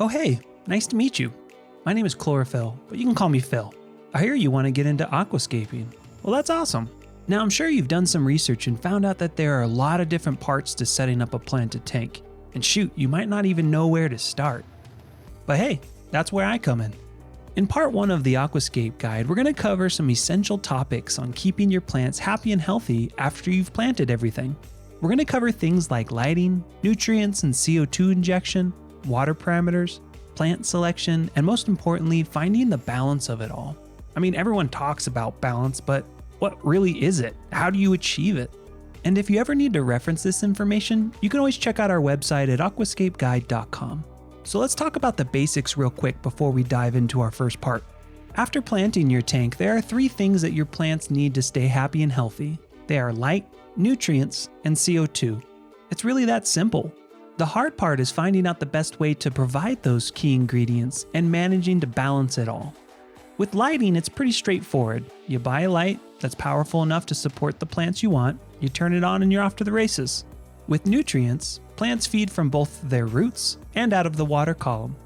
Oh hey, nice to meet you. My name is Chlorophyll, but you can call me Phil. I hear you want to get into aquascaping. Well, that's awesome. Now I'm sure you've done some research and found out that there are a lot of different parts to setting up a planted tank. And shoot, you might not even know where to start. But hey, that's where I come in. In part 1 of the Aquascape guide, we're going to cover some essential topics on keeping your plants happy and healthy after you've planted everything. We're going to cover things like lighting, nutrients and CO2 injection, water parameters, plant selection, and most importantly, finding the balance of it all. I mean, everyone talks about balance, but what really is it? How do you achieve it? And if you ever need to reference this information, you can always check out our website at aquascapeguide.com. So let's talk about the basics real quick before we dive into our first part. After planting your tank, there are 3 things that your plants need to stay happy and healthy. They are light, nutrients, and CO2. It's really that simple. The hard part is finding out the best way to provide those key ingredients and managing to balance it all. With lighting, it's pretty straightforward. You buy a light that's powerful enough to support the plants you want, you turn it on and you're off to the races. With nutrients, plants feed from both their roots and out of the water column.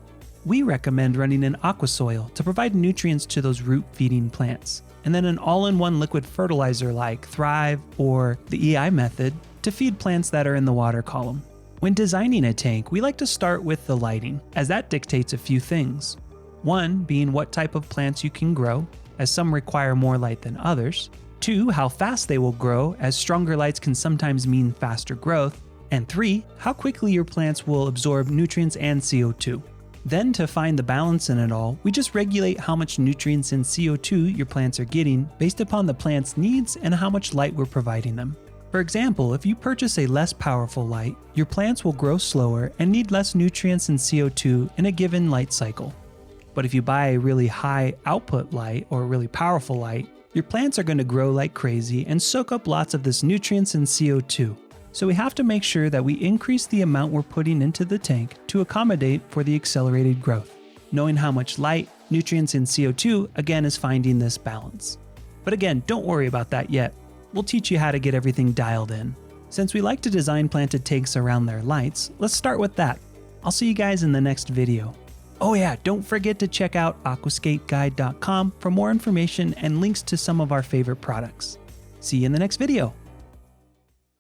We recommend running an aquasoil to provide nutrients to those root-feeding plants, and then an all-in-one liquid fertilizer like Thrive or the EI method to feed plants that are in the water column. When designing a tank, we like to start with the lighting, as that dictates a few things. One being what type of plants you can grow, as some require more light than others. 2, how fast they will grow, as stronger lights can sometimes mean faster growth. And 3, how quickly your plants will absorb nutrients and CO2. Then to find the balance in it all, we just regulate how much nutrients and CO2 your plants are getting based upon the plant's needs and how much light we're providing them. For example, if you purchase a less powerful light, your plants will grow slower and need less nutrients and CO2 in a given light cycle. But if you buy a really high output light or a really powerful light, your plants are going to grow like crazy and soak up lots of this nutrients and CO2. So we have to make sure that we increase the amount we're putting into the tank to accommodate for the accelerated growth. Knowing how much light, nutrients, and CO2 again is finding this balance. But again, don't worry about that yet. We'll teach you how to get everything dialed in. Since we like to design planted tanks around their lights, let's start with that. I'll see you guys in the next video. Oh yeah, don't forget to check out aquascapeguide.com for more information and links to some of our favorite products. See you in the next video.